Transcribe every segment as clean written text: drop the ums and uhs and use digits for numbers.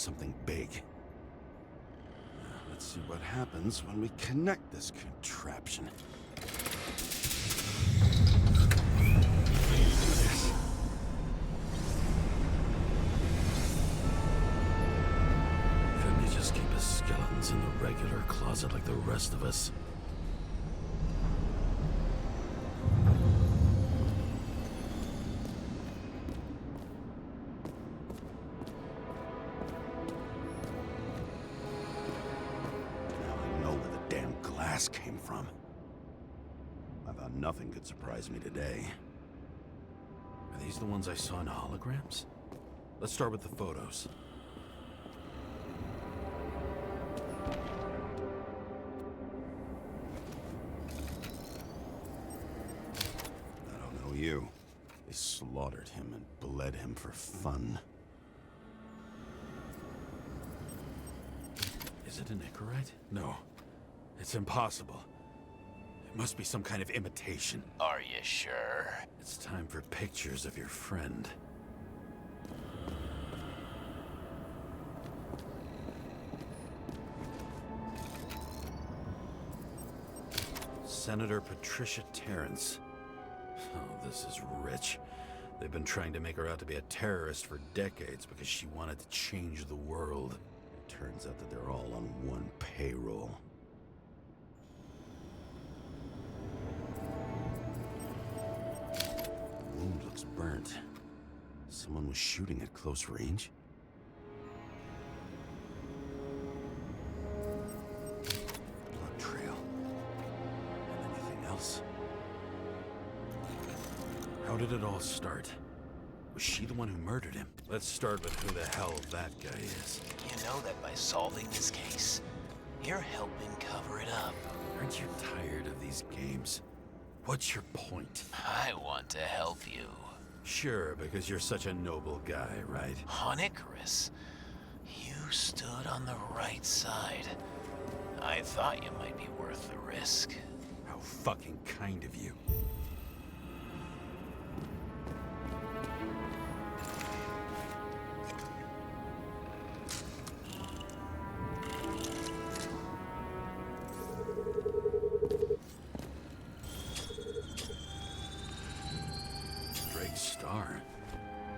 something big. Let's see what happens when we connect this contraption. Couldn't he just keep his skeletons in the regular closet like the rest of us? Came from. I thought nothing could surprise me today. Are these the ones I saw in holograms? Let's start with the photos. I don't know you. They slaughtered him and bled him for fun. Is it an Icarite? No. It's impossible. It must be some kind of imitation. Are you sure? It's time for pictures of your friend. Senator Patricia Terrence. Oh, this is rich. They've been trying to make her out to be a terrorist for decades because she wanted to change the world. It turns out that they're all on one payroll. The wound looks burnt. Someone was shooting at close range? Blood trail. And anything else? How did it all start? Was she the one who murdered him? Let's start with who the hell that guy is. You know that by solving this case, you're helping cover it up. Aren't you tired of these games? What's your point? I want to help you. Sure, because you're such a noble guy, right? On Icarus, you stood on the right side. I thought you might be worth the risk. How fucking kind of you.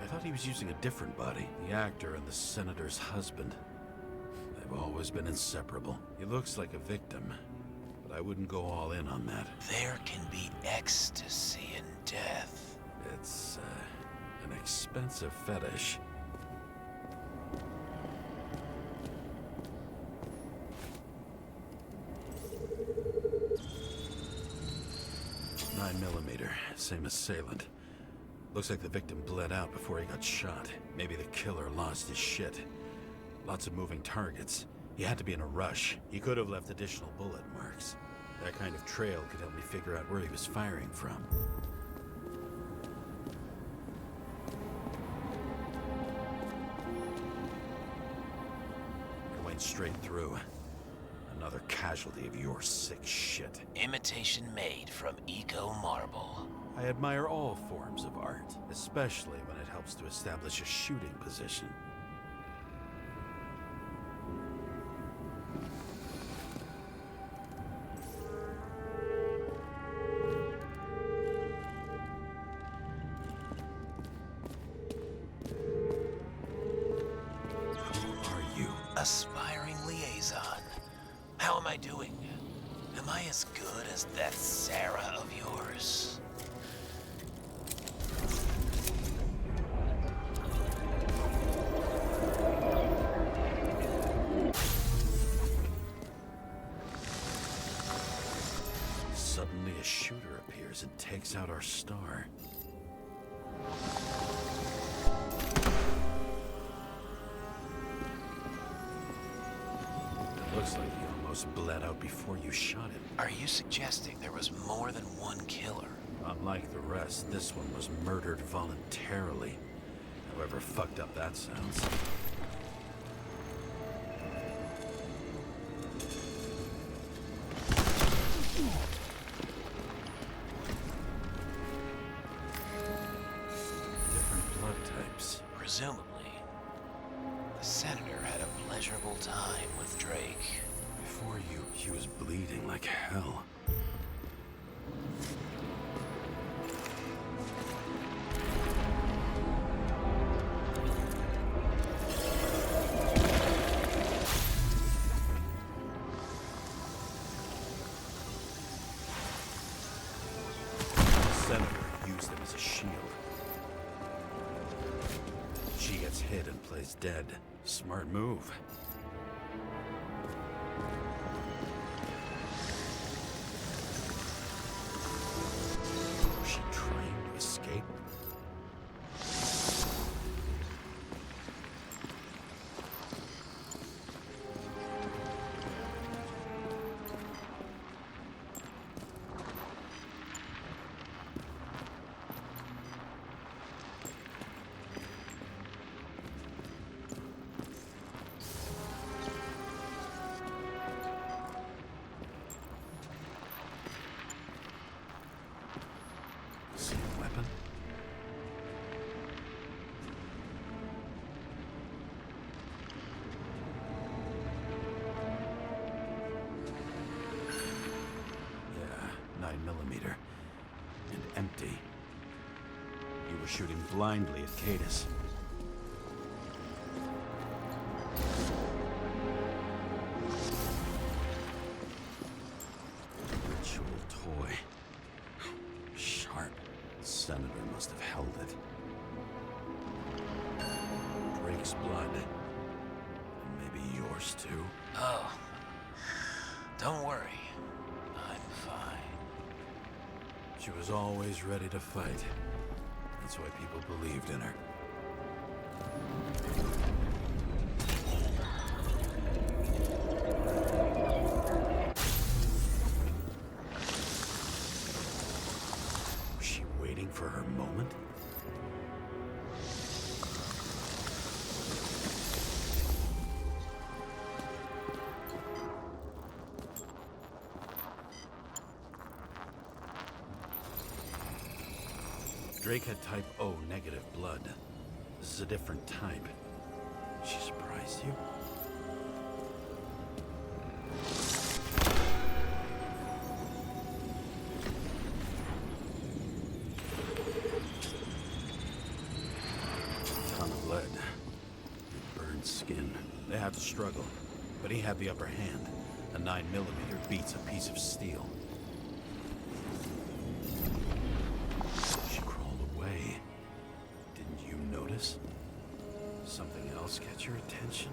I thought he was using a different body. The actor and the senator's husband. They've always been inseparable. He looks like a victim, but I wouldn't go all in on that. There can be ecstasy in death. It's, an expensive fetish. .9mm, same assailant. Looks like the victim bled out before he got shot. Maybe the killer lost his shit. Lots of moving targets. He had to be in a rush. He could have left additional bullet marks. That kind of trail could help me figure out where he was firing from. It went straight through. Another casualty of your sick shit. Imitation made from eco marble. I admire all forms of art, especially when it helps to establish a shooting position. Who are you? Aspiring liaison. How am I doing? Am I as good as that Sarah of yours? Suddenly a shooter appears and takes out our star. It looks like he almost bled out before you shot him. Are you suggesting there was more than one killer? Unlike the rest, this one was murdered voluntarily. However fucked up that sounds. Presumably, the senator had pleasurable time with Drake. Before you, he was bleeding like hell. The senator used him as a shield. She gets hit and plays dead. Smart move. Was she trying to escape? Same weapon? Yeah, 9mm. And empty. You were shooting blindly at Cadus. Ritual toy. Sharp. Senator must have held it. Drake's blood. And maybe yours too. Oh, don't worry. I'm fine. She was always ready to fight. That's why people believed in her. Was she waiting for her moment? Drake had type O negative blood. This is a different type. She surprised you? Ton of lead. Burned skin. They had to struggle, but he had the upper hand. A 9mm beats a piece of steel. She crawled away. Didn't you notice? Something else catch your attention?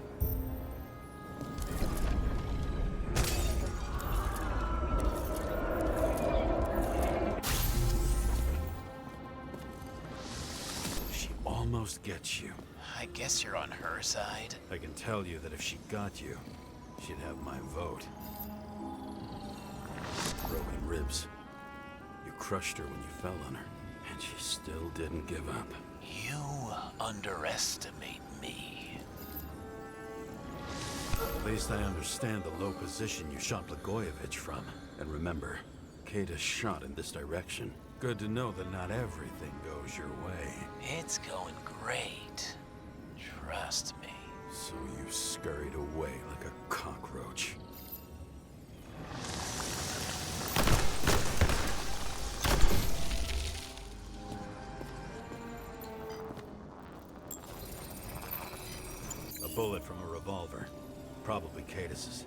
She almost gets you. I guess you're on her side. I can tell you that if she got you, she'd have my vote. Broken ribs. You crushed her when you fell on her, and she still didn't give up. You underestimate me. At least I understand the low position you shot Blagojevich from. And remember, Cadus shot in this direction. Good to know that not everything goes your way. It's going great. Trust me. So you scurried away like a cockroach. A bullet from a revolver. Probably Cadus's.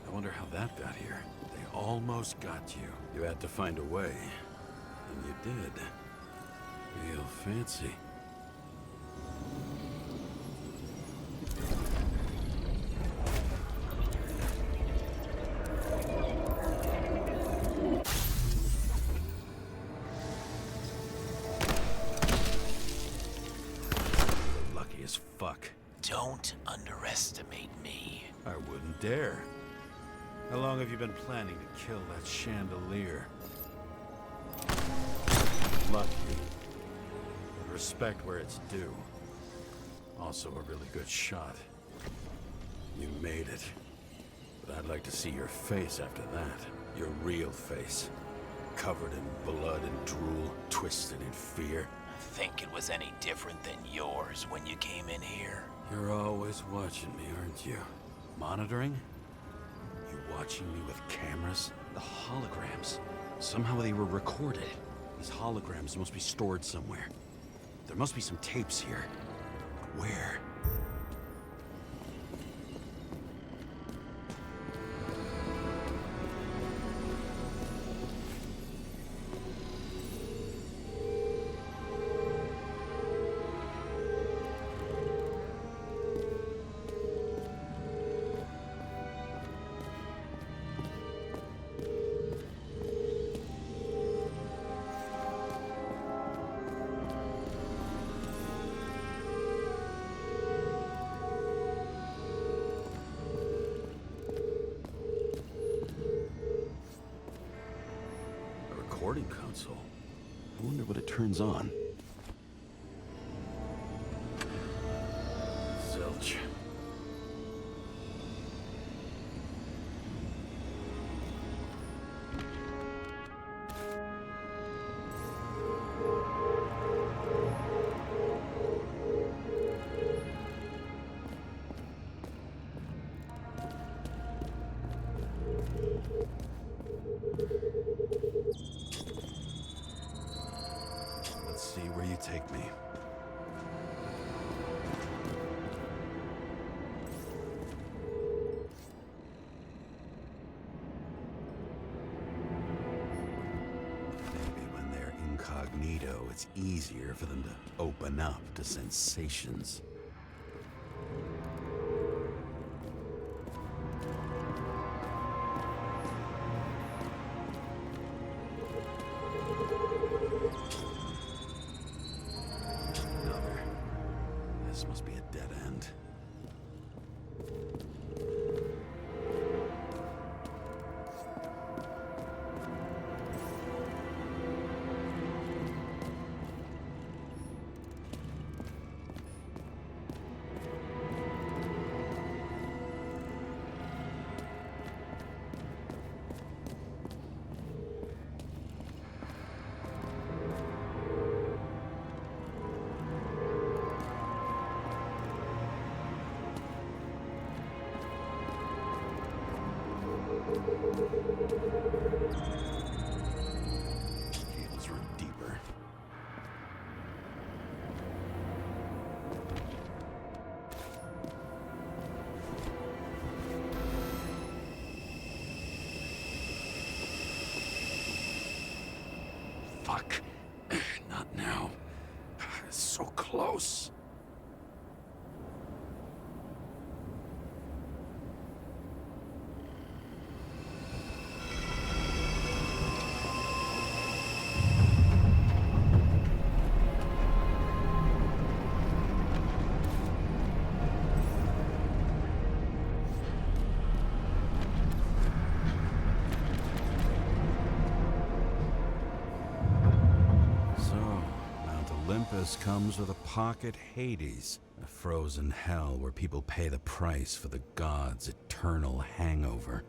I wonder how that got here. They almost got you. You had to find a way. And you did. Real fancy. You're lucky as fuck. Don't underestimate me. I wouldn't dare. How long have you been planning to kill that chandelier? Lucky. But respect where it's due. Also a really good shot. You made it. But I'd like to see your face after that. Your real face. Covered in blood and drool, twisted in fear. Think it was any different than yours when you came in here? You're always watching me, aren't you? Monitoring? You watching me with cameras? The holograms. Somehow they were recorded. These holograms must be stored somewhere. There must be some tapes here. Where? Recording console. I wonder what it turns on. Zilch. Let's see where you take me. Maybe when they're incognito, it's easier for them to open up to sensations. Another. This must be a dead end. Cables run deeper. Fuck. Not now. It's so close. Olympus comes with a pocket Hades, a frozen hell where people pay the price for the gods' eternal hangover.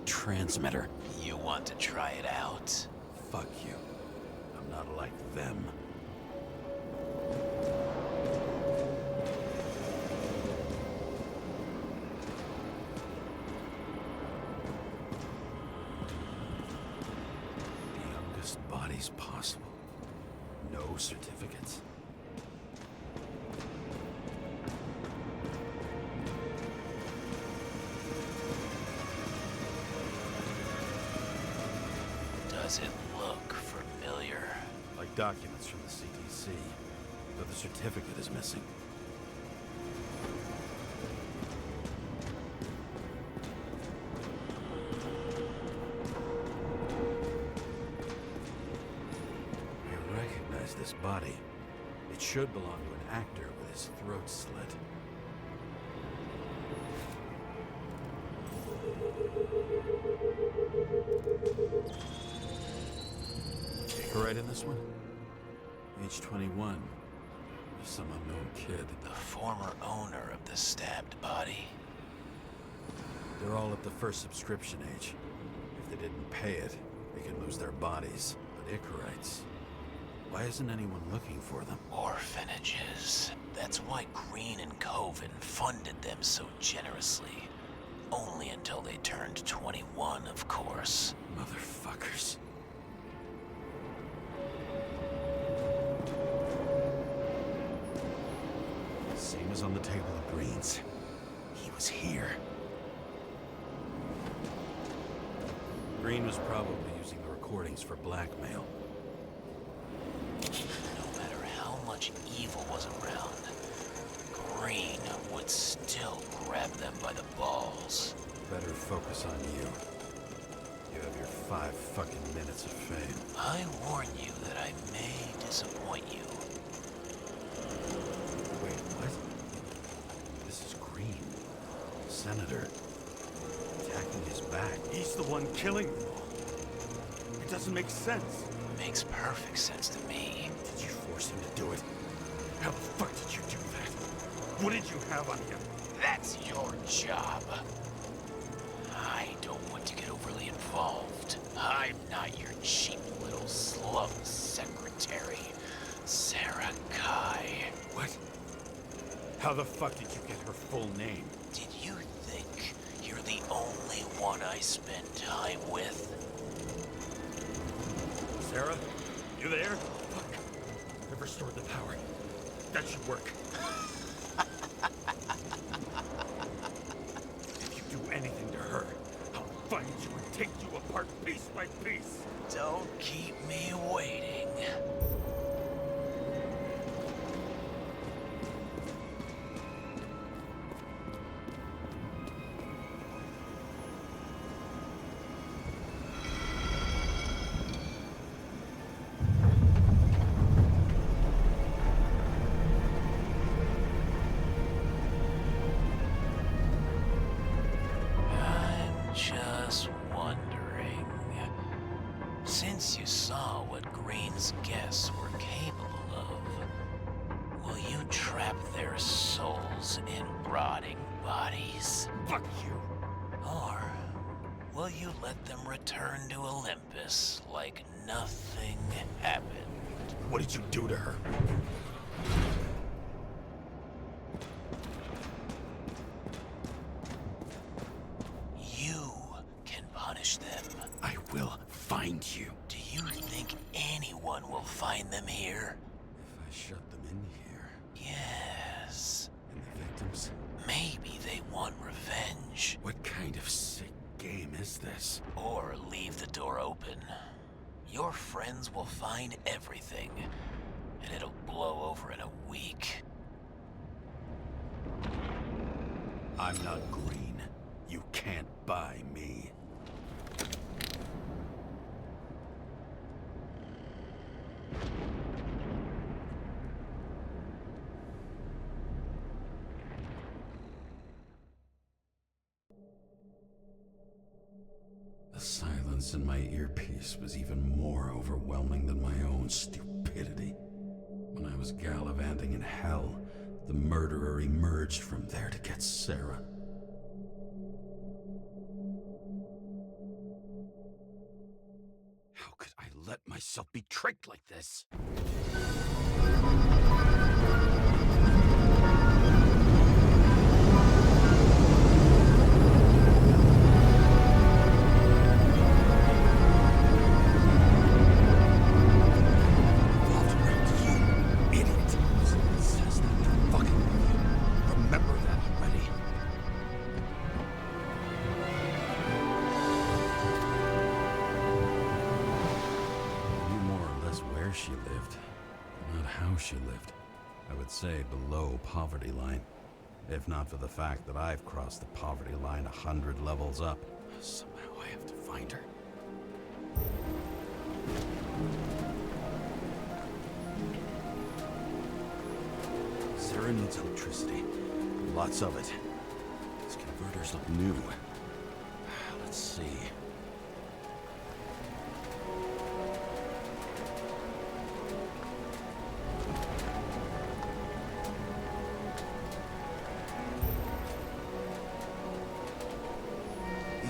Transmitter. You want to try it out? Fuck you. I'm not like them. The youngest bodies possible. No certificates. Does it look familiar? Like documents from the CTC, but the certificate is missing. I recognize this body. It should belong to an actor with his throat slit. right in this one? Age 21. Some unknown kid. The former owner of the stabbed body. They're all at the first subscription age. If they didn't pay it, they could lose their bodies. But Icarites... why isn't anyone looking for them? Orphanages. That's why Green and Coven funded them so generously. Only until they turned 21, of course. Motherfuckers. Same as on the table of Green's. He was here. Green was probably using the recordings for blackmail. No matter how much evil was around, Green would still grab them by the balls. Better focus on you. You have your 5 fucking minutes of fame. I warn you that I may disappoint you. Wait, what? This is Green. Senator. Attacking his back. He's the one killing them all. It doesn't make sense. Makes perfect sense to me. Did you force him to do it? How the fuck did you do that? What did you have on him? That's your job. I don't want to get overly involved. I'm not your cheap little slum secretary, Sarah Kai. What? How the fuck did you get her full name? Did you think you're the only one I spend time with? Sarah? You there? Fuck. I've restored the power. That should work. If you do anything to her, I'll find you and take you apart piece by piece. Don't keep me waiting. Just wondering, since you saw what Green's guests were capable of, will you trap their souls in rotting bodies? Fuck you. Or will you let them return to Olympus like nothing happened? What did you do to her? You can punish them. I will find you. Do you think anyone will find them here? If I shut them in here, Yes. and the victims? Maybe they want revenge. What kind of sick game is this? Or leave the door open. Your friends will find everything, and it'll blow over in a week. I'm not Green. You can't buy me. The silence in my earpiece was even more overwhelming than my own stupidity. When I was gallivanting in hell, the murderer emerged from there to get Sarah. How could I let myself be tricked like this? Revolved around you, idiot. Someone says that they're fucking with you. Remember that already. I knew more or less where she lived, not how she lived. I would say below poverty line. If not for the fact that I've crossed the poverty line 100 levels up. Somehow I have to find her. Sarah needs electricity. Lots of it. These converters look new. Let's see.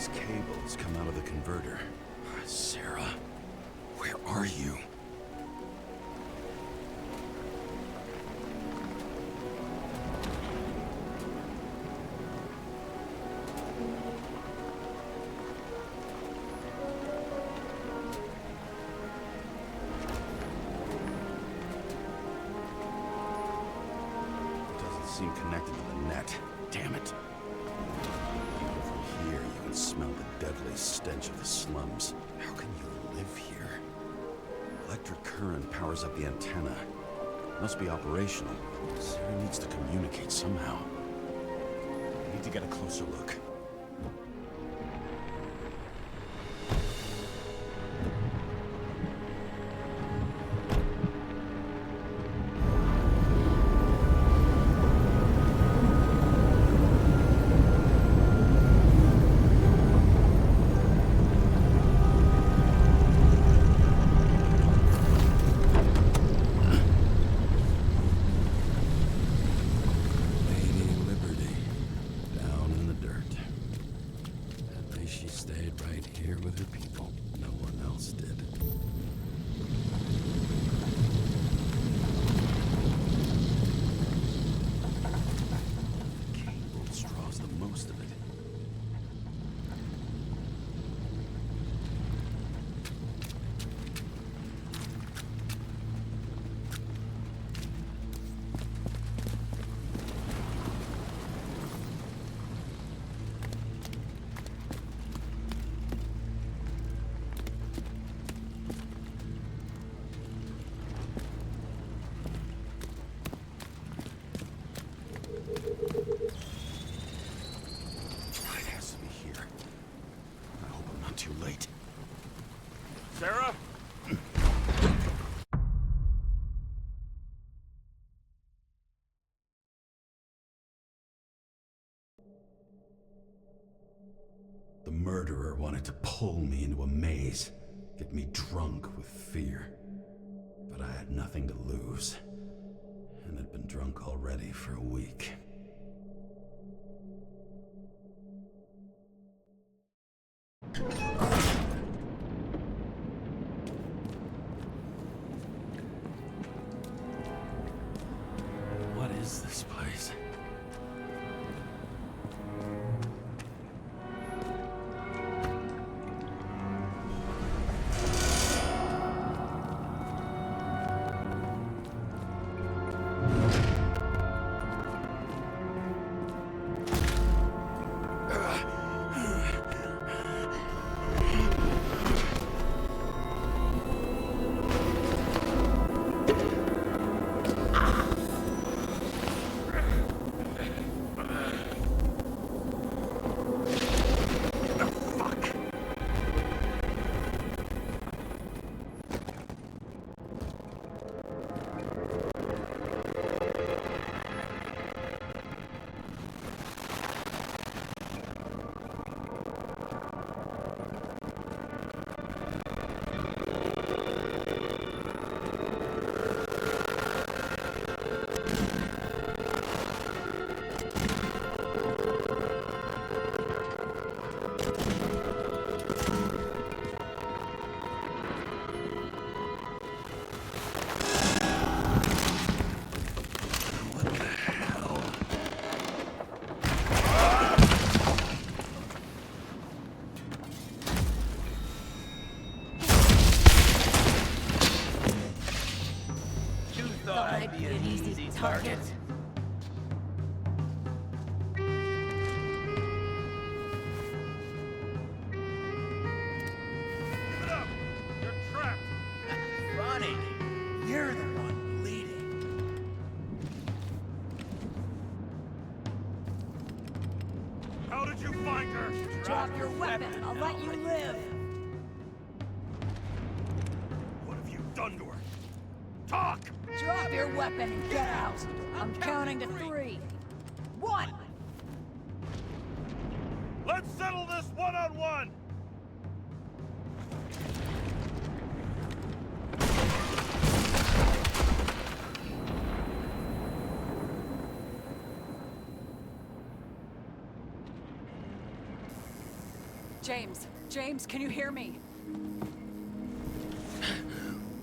These cables come out of the converter. Sarah, where are you? Seem connected to the net. Damn it. From here, you can smell the deadly stench of the slums. How can you live here? Electric current powers up the antenna. Must be operational. Sarah needs to communicate somehow. I need to get a closer look. Sarah? The murderer wanted to pull me into a maze, get me drunk with fear. But I had nothing to lose, and had been drunk already for a week. What is this place? Target. Get up! You're trapped! Funny. You're the one bleeding. How did you find her? Drop your weapon. I'll let you live. What have you done to her? Talk! Drop your weapon and get out. I'm counting to 3. 1. Let's settle this one-on-one! James! James, can you hear me?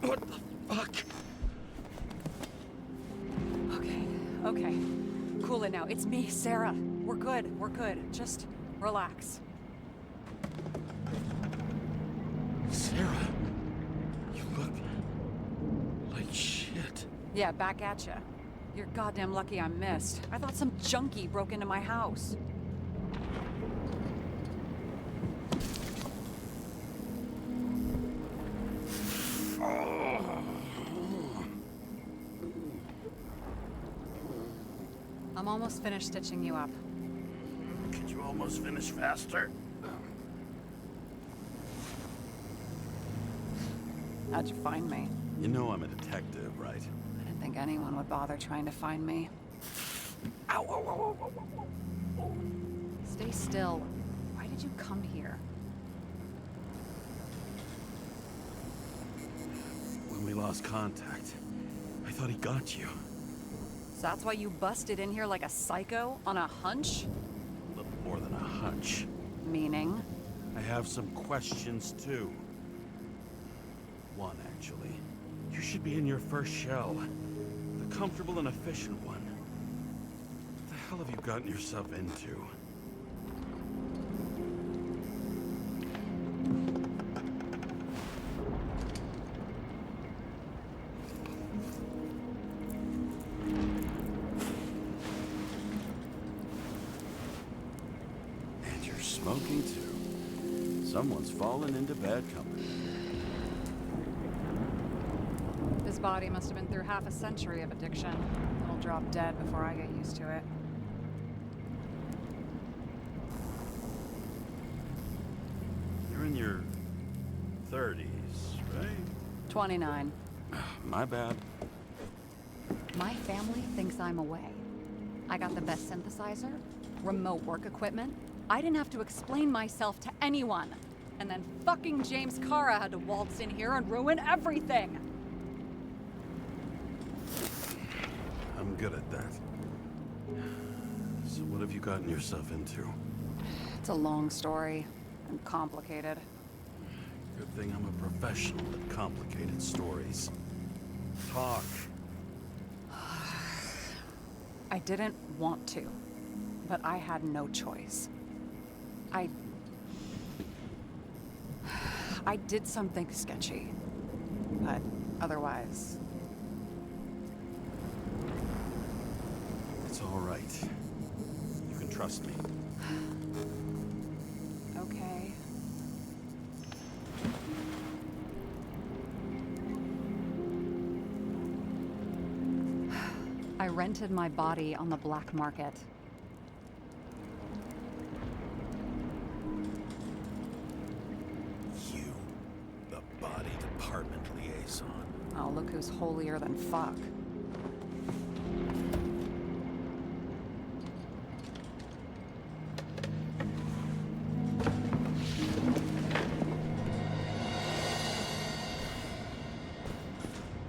What the fuck? Okay. Cool it now. It's me, Sarah. We're good. Just relax. Sarah, you look like shit. Yeah, back at ya. You're goddamn lucky I missed. I thought some junkie broke into my house. I'm almost finished stitching you up. Could you almost finish faster? How'd you find me? You know I'm a detective, right? I didn't think anyone would bother trying to find me. Ow, ow, ow, ow, ow, ow. Stay still. Why did you come here? When we lost contact, I thought he got you. So that's why you busted in here like a psycho on a hunch? A little more than a hunch. Meaning? I have some questions, too. One, actually. You should be in your first shell. The comfortable and efficient one. What the hell have you gotten yourself into? And you're smoking, too. Someone's fallen into bad company. This body must have been through half a century of addiction. It'll drop dead before I get used to it. You're in your 30s, right? 29. My bad. My family thinks I'm away. I got the best synthesizer, remote work equipment. I didn't have to explain myself to anyone. And then fucking James Cara had to waltz in here and ruin everything. I'm good at that. So what have you gotten yourself into? It's a long story and complicated. Good thing I'm a professional at complicated stories. Talk. I didn't want to, but I had no choice. I did something sketchy, but otherwise... It's all right. You can trust me. Okay. I rented my body on the black market. You, the body department liaison. Oh, look who's holier than fuck.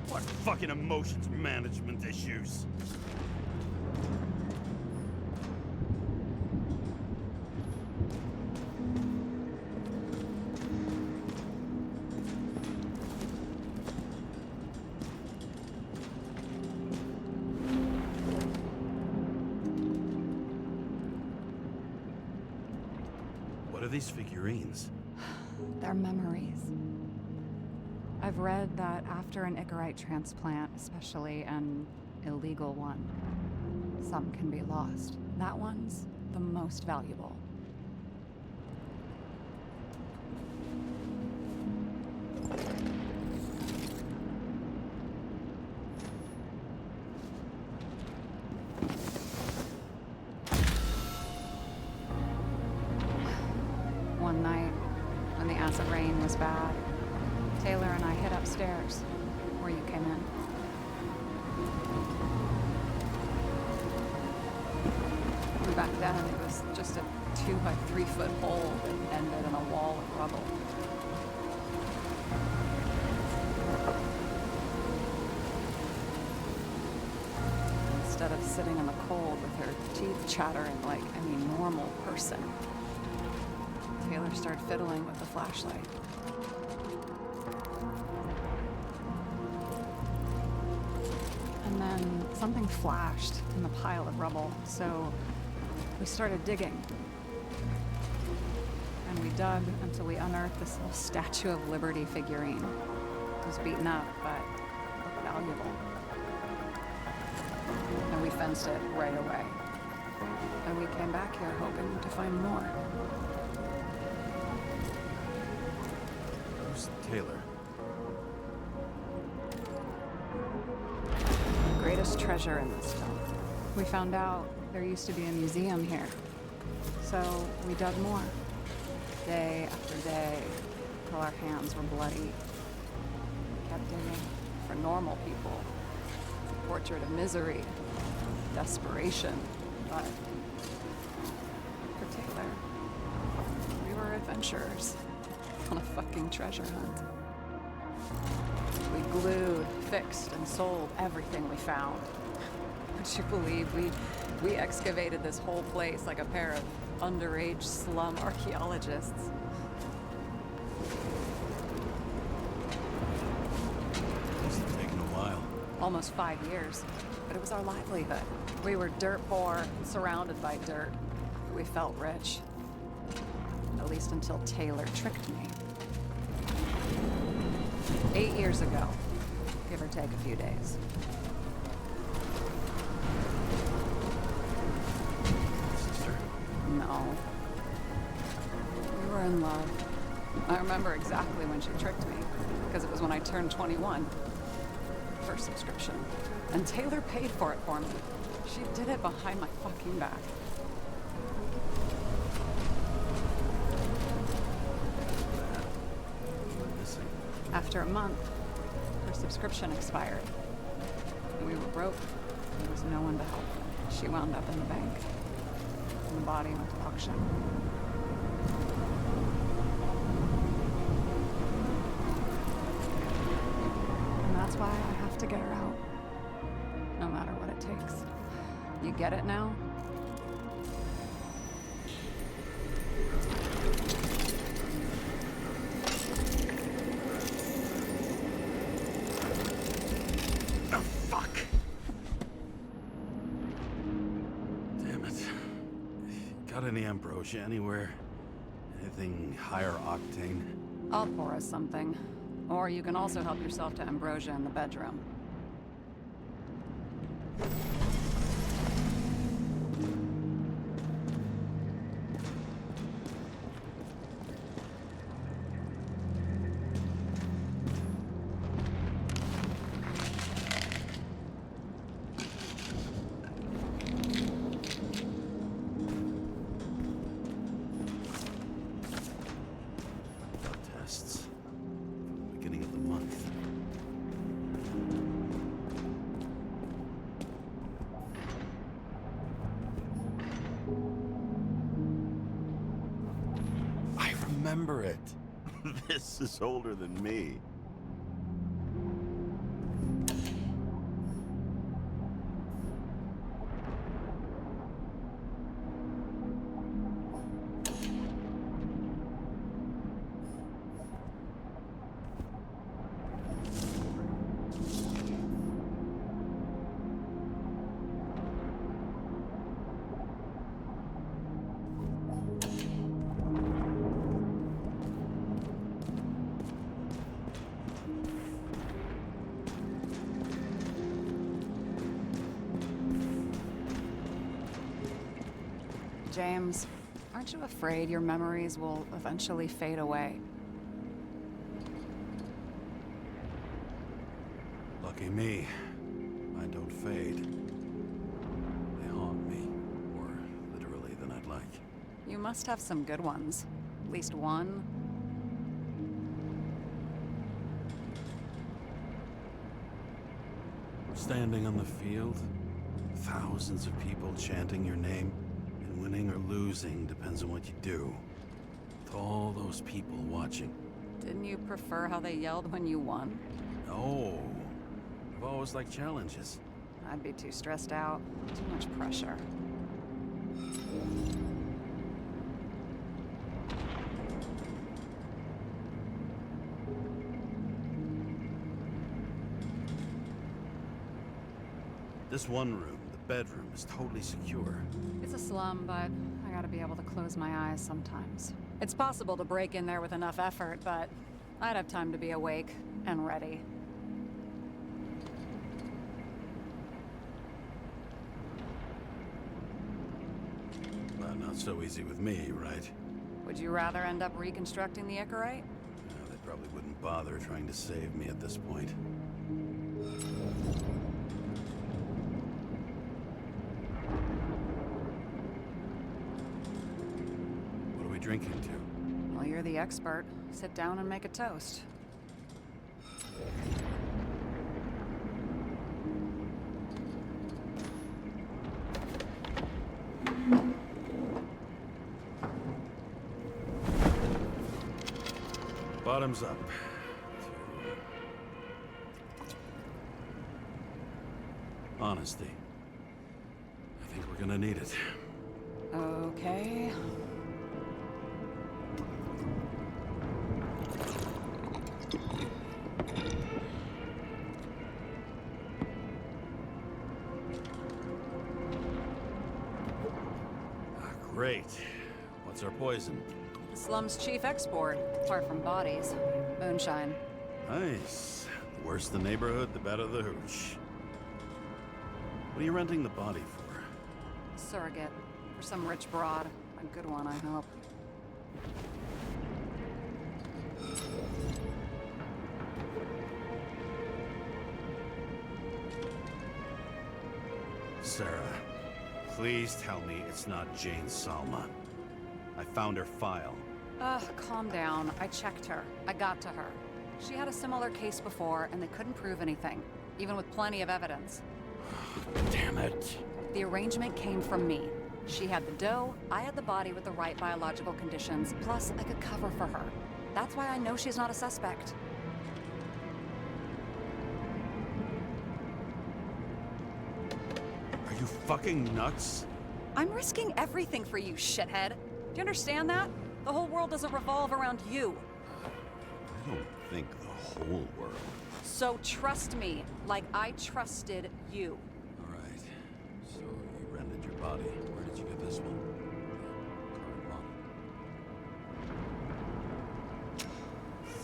What fucking emotions management issues? What are these figurines? They're memories. I've read that after an Icarite transplant, especially an illegal one, some can be lost. That one's the most valuable. One night, when the acid rain was bad, Taylor and I hid upstairs, where you came in. And back then, it was just a 2 by 3 foot hole that ended in a wall of rubble. Instead of sitting in the cold with her teeth chattering like any normal person, Taylor started fiddling with the flashlight. And then something flashed in the pile of rubble, so we started digging. And we dug until we unearthed this little Statue of Liberty figurine. It was beaten up, but it looked valuable. And we fenced it right away. And we came back here hoping to find more. Who's Taylor? The greatest treasure in this film. We found out there used to be a museum here. So we dug more. Day after day, till our hands were bloody. We kept digging for normal people. A portrait of misery, desperation, but for Taylor, we were adventurers on a fucking treasure hunt. We glued, fixed, and sold everything we found. Would you believe we excavated this whole place like a pair of underage slum archaeologists? Must have taken a while. Almost 5 years, but it was our livelihood. We were dirt poor, surrounded by dirt. We felt rich. At least until Taylor tricked me. 8 years ago, give or take a few days. Sister? No. We were in love. I remember exactly when she tricked me, because it was when I turned 21. First subscription. And Taylor paid for it for me. She did it behind my fucking back. Missing. After a month, her subscription expired. We were broke. There was no one to help. She wound up in the bank. And the body went to auction. And that's why I have to get her out. No matter what it takes. You get it now? Oh, fuck! Damn it. Got any ambrosia anywhere? Anything higher octane? I'll pour us something. Or you can also help yourself to ambrosia in the bedroom. Tests. From the beginning of the month. I remember it. This is older than me. James, aren't you afraid your memories will eventually fade away? Lucky me. I don't fade. They haunt me. More literally than I'd like. You must have some good ones. At least one. Standing on the field, thousands of people chanting your name, and winning or losing depends on what you do. With all those people watching. Didn't you prefer how they yelled when you won? No. I've always liked challenges. I'd be too stressed out. Too much pressure. This one room, the bedroom, is totally secure. It's a slum, but I gotta be able to close my eyes sometimes. It's possible to break in there with enough effort, but I'd have time to be awake and ready. Not so easy with me, right? Would you rather end up reconstructing the Icarite? They probably wouldn't bother trying to save me at this point. What are we drinking to? Well, you're the expert. Sit down and make a toast. Bottoms up. Honesty. I think we're gonna need it. Okay. Great. What's our poison? The slum's chief export, apart from bodies. Moonshine. Nice. The worse the neighborhood, the better the hooch. What are you renting the body for? Surrogate. For some rich broad. A good one, I hope. Sarah, please tell me it's not Jane Salma. I found her file. Calm down. I checked her. I got to her. She had a similar case before, and they couldn't prove anything, even with plenty of evidence. Damn it. The arrangement came from me. She had the dough, I had the body with the right biological conditions, plus I could cover for her. That's why I know she's not a suspect. Are you fucking nuts? I'm risking everything for you, shithead. Do you understand that? The whole world doesn't revolve around you. I don't think the whole world. So trust me, like I trusted you. All right. So you rented your body. Where did you get this one? The current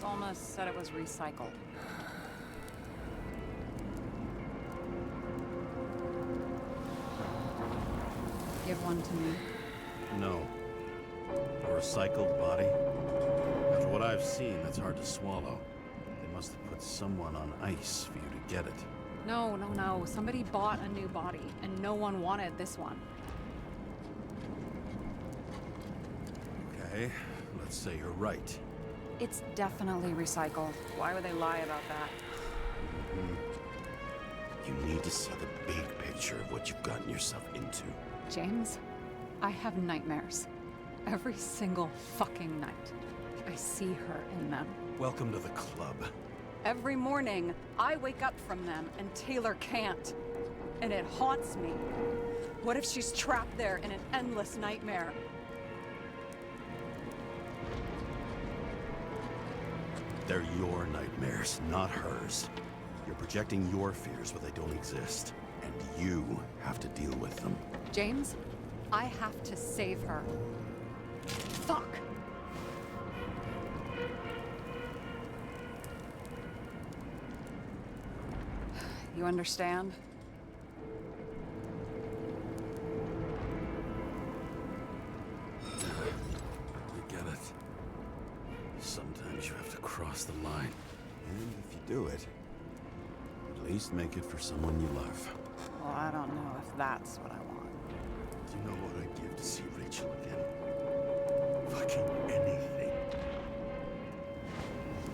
model. Salma said it was recycled. Give one to me. No. A recycled body? After what I've seen, that's hard to swallow. They must have put someone on ice for you to get it. No. Somebody bought a new body, and no one wanted this one. Okay, let's say you're right. It's definitely recycled. Why would they lie about that? You need to see the big picture of what you've gotten yourself into. James, I have nightmares. Every single fucking night. I see her in them. Welcome to the club. Every morning, I wake up from them and Taylor can't. And it haunts me. What if she's trapped there in an endless nightmare? They're your nightmares, not hers. You're projecting your fears where they don't exist. And you have to deal with them. James, I have to save her. Fuck! You understand? I get it. Sometimes you have to cross the line. And if you do it, at least make it for someone you love. Well, I don't know if that's what I want. Do you know what I'd give to see Rachel again? Fucking anything.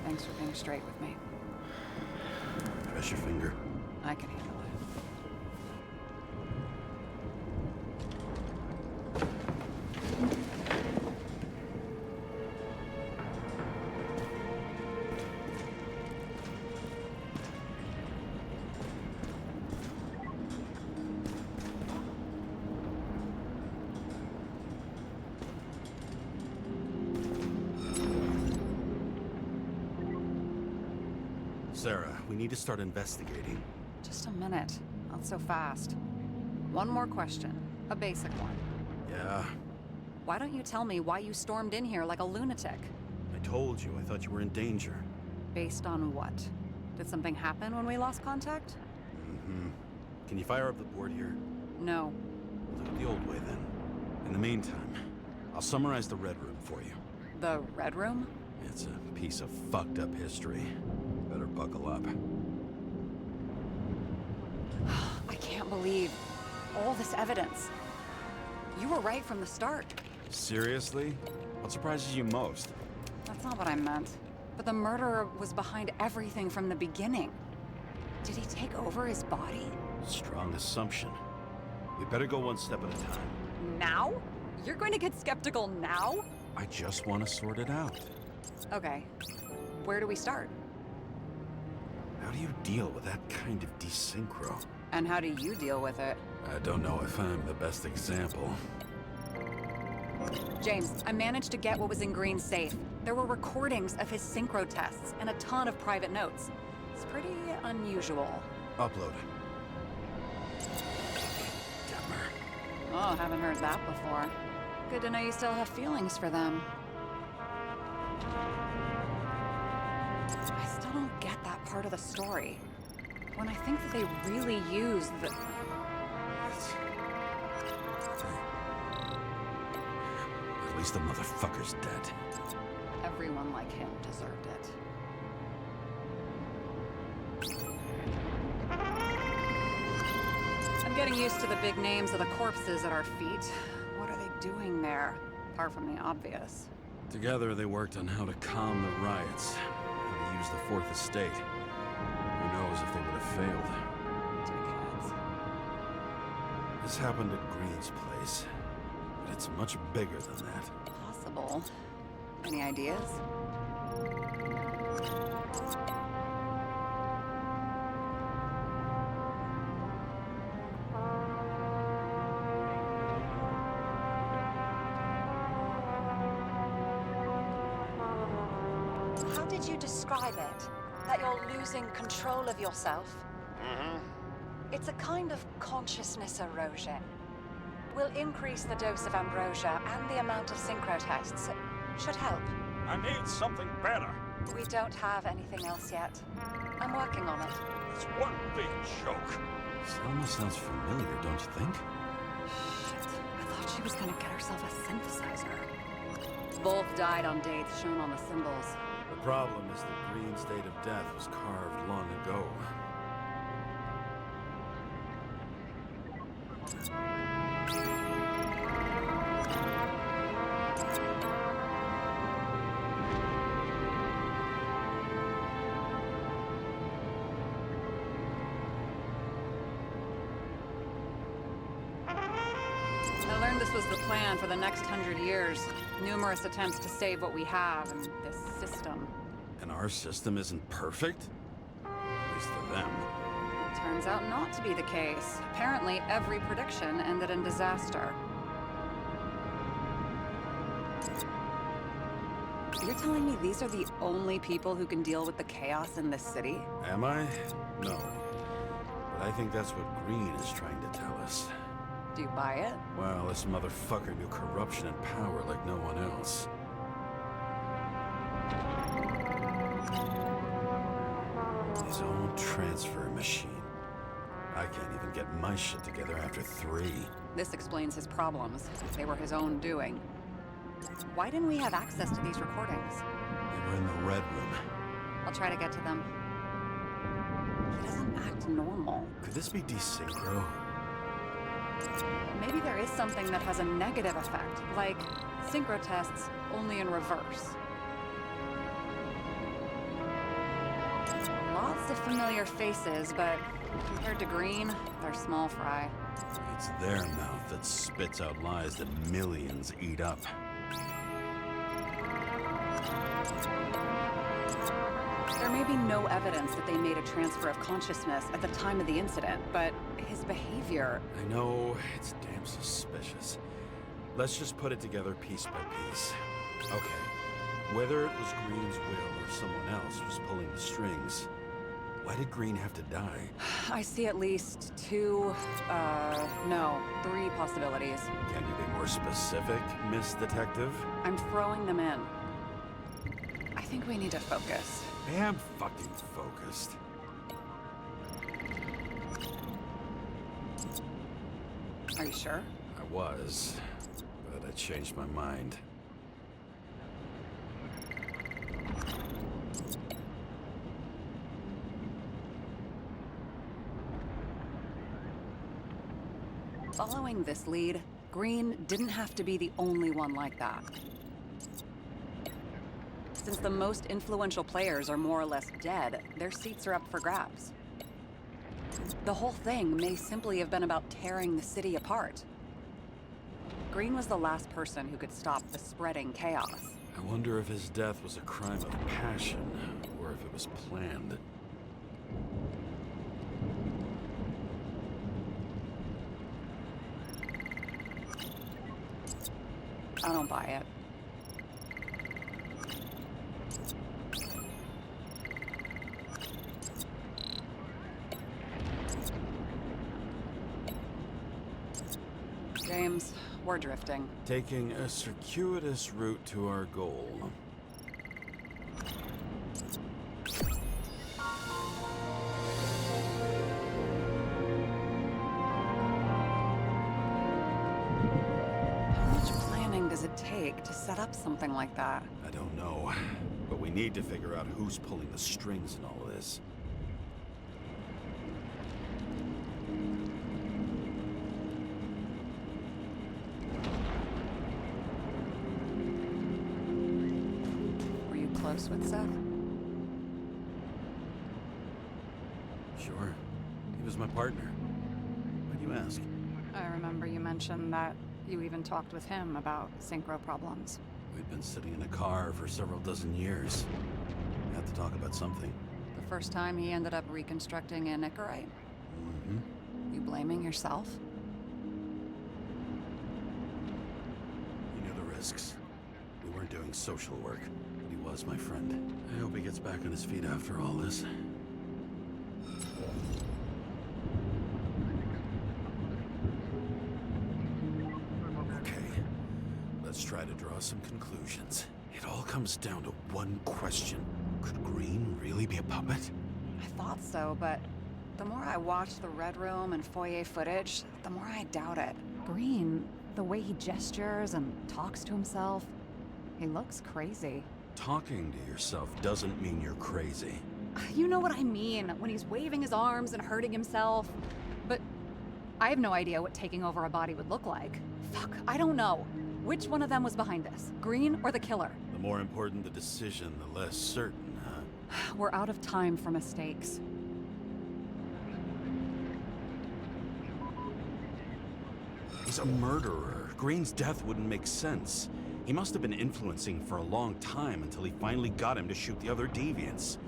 Thanks for being straight with me. Press your finger. I can handle it. Sarah, we need to start investigating. Just a minute. Not so fast. One more question. A basic one. Yeah, Why don't you tell me why you stormed in here like a lunatic? I told you, I thought you were in danger. Based on what? Did something happen when we lost contact? Mm-hmm. Can you fire up the board here? No. We'll do it the old way then. In the meantime, I'll summarize the Red Room for you. The Red Room? It's a piece of fucked up history. Better buckle up. I can't believe all this evidence. You were right from the start. Seriously? What surprises you most? That's not what I meant. But the murderer was behind everything from the beginning. Did he take over his body? Strong assumption. We better go one step at a time. Now? You're going to get skeptical now? I just want to sort it out. Okay. Where do we start? How do you deal with that kind of desynchro? And how do you deal with it? I don't know if I'm the best example. James, I managed to get what was in Green's safe. There were recordings of his synchro tests and a ton of private notes. It's pretty unusual. Upload. Dumber. Oh, haven't heard that before. Good to know you still have feelings for them. I still don't get that part of the story. When I think that they really used the... At least the motherfucker's dead. Everyone like him deserved it. I'm getting used to the big names of the corpses at our feet. What are they doing there? Apart from the obvious. Together, they worked on how to calm the riots, how to use the Fourth Estate. Who knows if they would have failed. Dickheads. This happened at Green's place, but it's much bigger than that. Possible. Any ideas? How did you describe it? That you're losing control of yourself? Mm-hmm. It's a kind of consciousness erosion. We'll increase the dose of ambrosia and the amount of synchro tests. It should help. I need something better. We don't have anything else yet. I'm working on it. It's one big joke. Selma sounds familiar, don't you think? Shit. I thought she was gonna get herself a synthesizer. Both died on dates shown on the symbols. The problem is that Green's date of death was carved long ago. I learned this was the plan for the next 100 years. Numerous attempts to save what we have in this system. And our system isn't perfect? At least for them. Turns out not to be the case. Apparently, every prediction ended in disaster. You're telling me these are the only people who can deal with the chaos in this city? Am I? No. But I think that's what Green is trying to tell us. Do you buy it? Well, this motherfucker knew corruption and power like no one else. His own transfer machine. I can't even get my shit together after 3. This explains his problems. They were his own doing. Why didn't we have access to these recordings? They were in the Red Room. I'll try to get to them. He doesn't act normal. Could this be desynchro? Maybe there is something that has a negative effect, like synchro tests, only in reverse. Lots of familiar faces, but compared to Green, they're small fry. It's their mouth that spits out lies that millions eat up. There may be no evidence that they made a transfer of consciousness at the time of the incident, but his behavior... I know, it's damn suspicious. Let's just put it together piece by piece. Okay, whether it was Green's will or someone else was pulling the strings, Why did Green have to die? I see at least three possibilities. Can you be more specific, Miss Detective? I'm throwing them in. I think we need to focus. I am fucking focused. Are you sure? I was, but I changed my mind. Following this lead, Green didn't have to be the only one like that. Since the most influential players are more or less dead, their seats are up for grabs. The whole thing may simply have been about tearing the city apart. Green was the last person who could stop the spreading chaos. I wonder if his death was a crime of passion, or if it was planned. I don't buy it. James, we're drifting. Taking a circuitous route to our goal. How much planning does it take to set up something like that? I don't know, but we need to figure out who's pulling the strings in all of this. Were you close with Seth? Sure. He was my partner. Why do you ask? I remember you mentioned that you even talked with him about synchro problems. We'd been sitting in a car for several dozen years. We had to talk about something. The first time he ended up reconstructing a Nicorite? Mm-hmm. You blaming yourself? He knew the risks. We weren't doing social work, but he was my friend. I hope he gets back on his feet after all this. Okay, let's try to draw some conclusions. It all comes down to one question. Could Green really be a puppet? I thought so, but the more I watch the Red Room and foyer footage, the more I doubt it. Green, the way he gestures and talks to himself, he looks crazy. Talking to yourself doesn't mean you're crazy. You know what I mean, when he's waving his arms and hurting himself. But I have no idea what taking over a body would look like. Fuck, I don't know. Which one of them was behind this? Green or the killer? The more important the decision, the less certain, huh? We're out of time for mistakes. He's a murderer. Green's death wouldn't make sense. He must have been influencing for a long time until he finally got him to shoot the other deviants.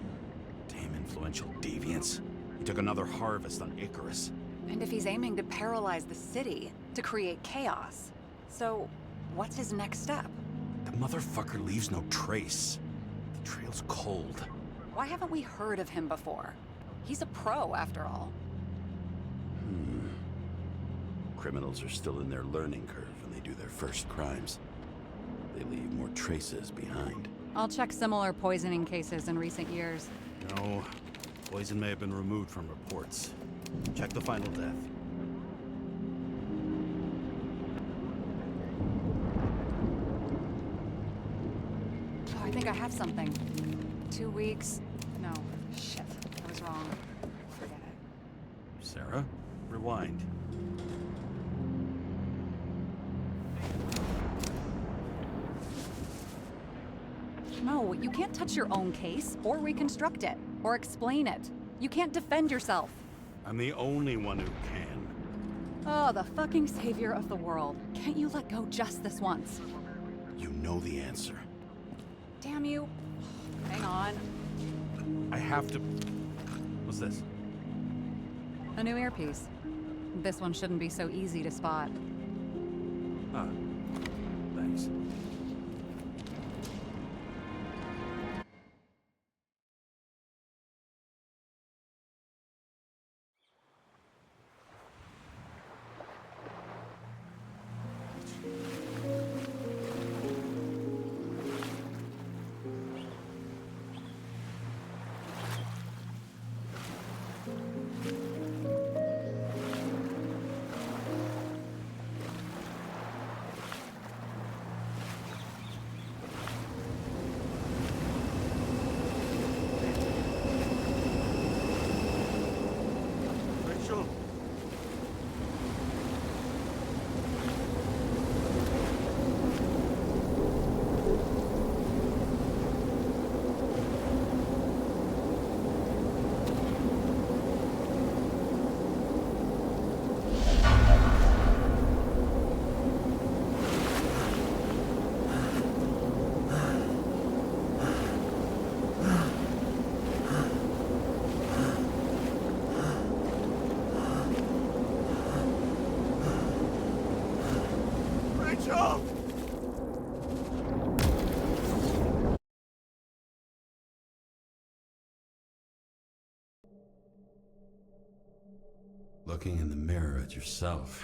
Damn influential deviants. He took another harvest on Icarus. And if he's aiming to paralyze the city, to create chaos, so what's his next step? The motherfucker leaves no trace. The trail's cold. Why haven't we heard of him before? He's a pro, after all. Criminals are still in their learning curve when they do their first crimes. They leave more traces behind. I'll check similar poisoning cases in recent years. No, poison may have been removed from reports. Check the final death. Oh, I think I have something. 2 weeks. No, shit. I was wrong. Forget it. Sarah, rewind. No, you can't touch your own case, or reconstruct it, or explain it. You can't defend yourself. I'm the only one who can. Oh, the fucking savior of the world. Can't you let go just this once? You know the answer. Damn you. Hang on. I have to... What's this? A new earpiece. This one shouldn't be so easy to spot. Ah, thanks. Looking in the mirror at yourself,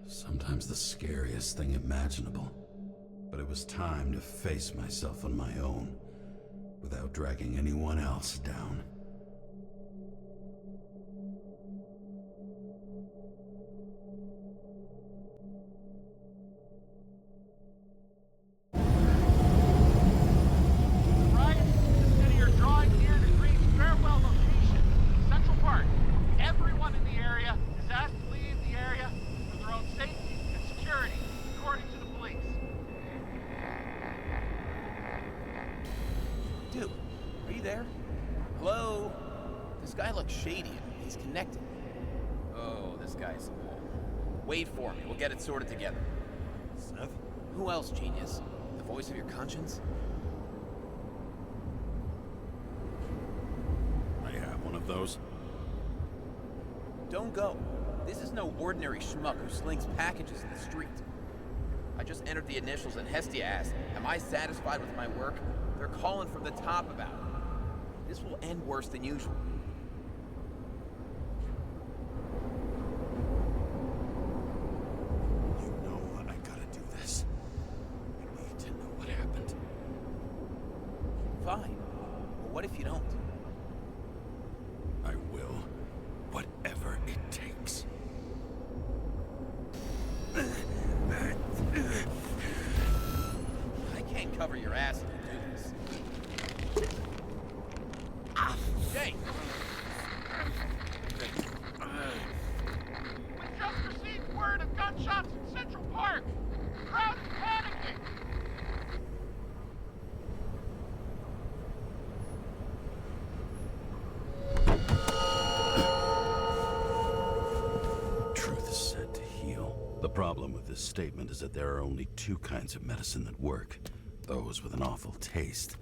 sometimes the scariest thing imaginable. But it was time to face myself on my own, without dragging anyone else down. Ryan, consider your drawing here to create farewell location. Central Park. Everyone in the area is asked to leave the area for their own safety and security, according to the police. Dude, are you there? Hello? This guy looks shady. He's connected. Oh, this guy's a bull. Wait for me. We'll get it sorted together. Seth? Who else, genius? The voice of your conscience? I have one of those. Don't go. This is no ordinary schmuck who slings packages in the street. I just entered the initials and Hestia asked, am I satisfied with my work? They're calling from the top about it. This will end worse than usual. You know I gotta do this. I need to know what happened. Fine. But what if you don't? I will. Whatever it takes. I can't cover your ass if you do this. Jay! We just received word of gunshots in Central Park. The crowd is panicking. Truth is said to heal. The problem with this statement is that there are only two kinds of medicine that work. Those with an awful taste,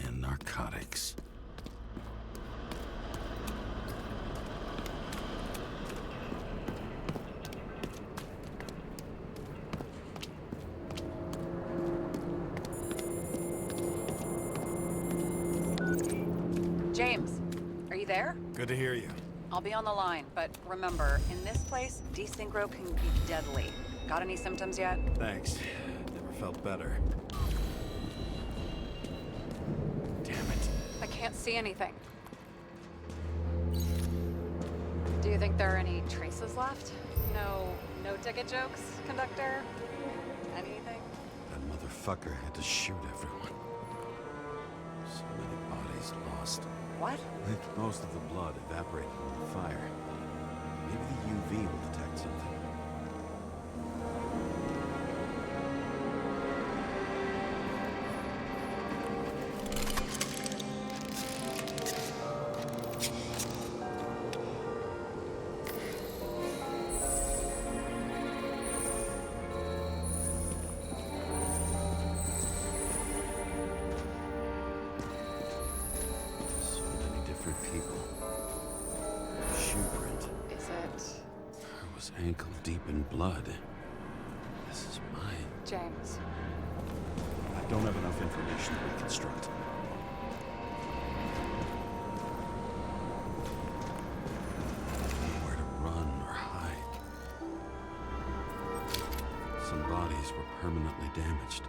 and narcotics. James, are you there? Good to hear you. I'll be on the line, but remember, in this place, desynchro can be deadly. Got any symptoms yet? Thanks. Never felt better. Damn it. I can't see anything. Do you think there are any traces left? No ticket jokes, conductor? Anything? That motherfucker had to shoot everyone. So many bodies lost. What? I think most of the blood evaporated in the fire. Maybe the UV will detect something. So many different people. Shoe print. Is it I was ankle deep in blood. This is mine. James? I don't have enough information to reconstruct. Nowhere to run or hide. Some bodies were permanently damaged.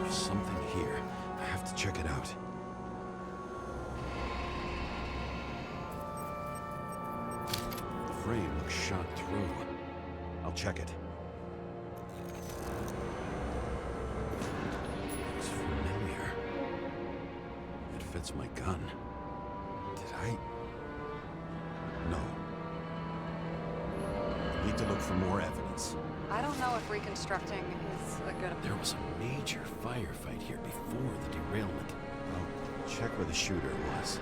There's something here. I have to check it out. The frame looks shot through. I'll check it. Looks familiar. It fits my gun. Did I? No. Need to look for more evidence. I don't know if reconstructing is a good... There was a major firefight here before the derailment. I'll check where the shooter was.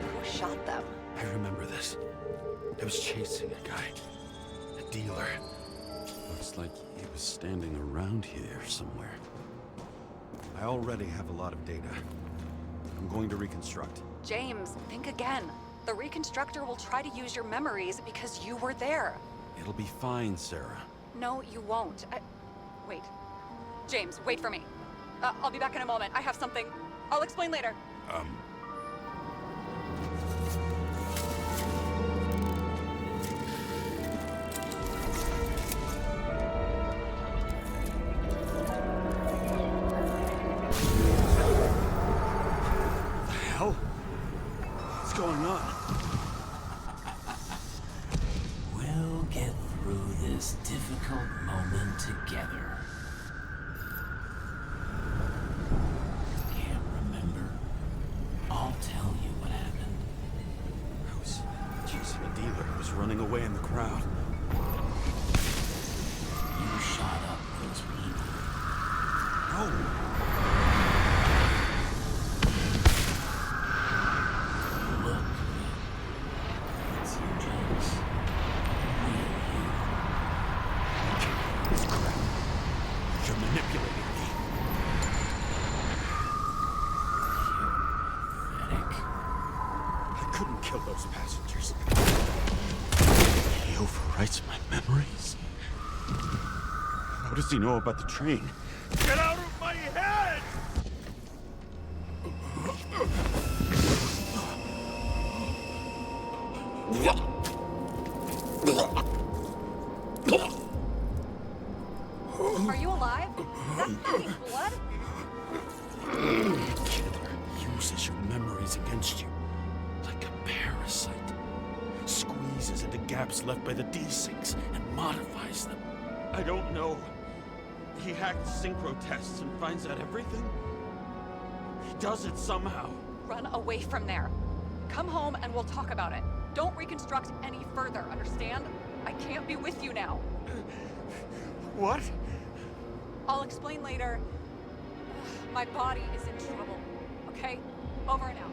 Who shot them? I remember this. I was chasing a guy. A dealer. Looks like he was standing around here somewhere. I already have a lot of data. I'm going to reconstruct. James, think again. The reconstructor will try to use your memories because you were there. It'll be fine, Sarah. No, you won't. Wait. James, wait for me. I'll be back in a moment. I have something. I'll explain later. Hell? What's going on? We'll get through this difficult moment together. Can't remember? I'll tell you what happened. Jeez, a dealer was running away in the crowd. You shot up those people. No! Look. It's you, James. Real you. This crap. You're manipulating me. Pathetic. I couldn't kill those passengers. He overwrites my memories. How does he know about the train? Get out of my head! Are you alive? Is that fucking blood? Killer uses your memories against you. Like a parasite. Squeezes into gaps left by the D6 and modifies them. I don't know. He hacked synchro tests and finds out everything? He does it somehow. Run away from there. Come home and we'll talk about it. Don't reconstruct any further, understand? I can't be with you now. What? I'll explain later. My body is in trouble. Okay? Over and out.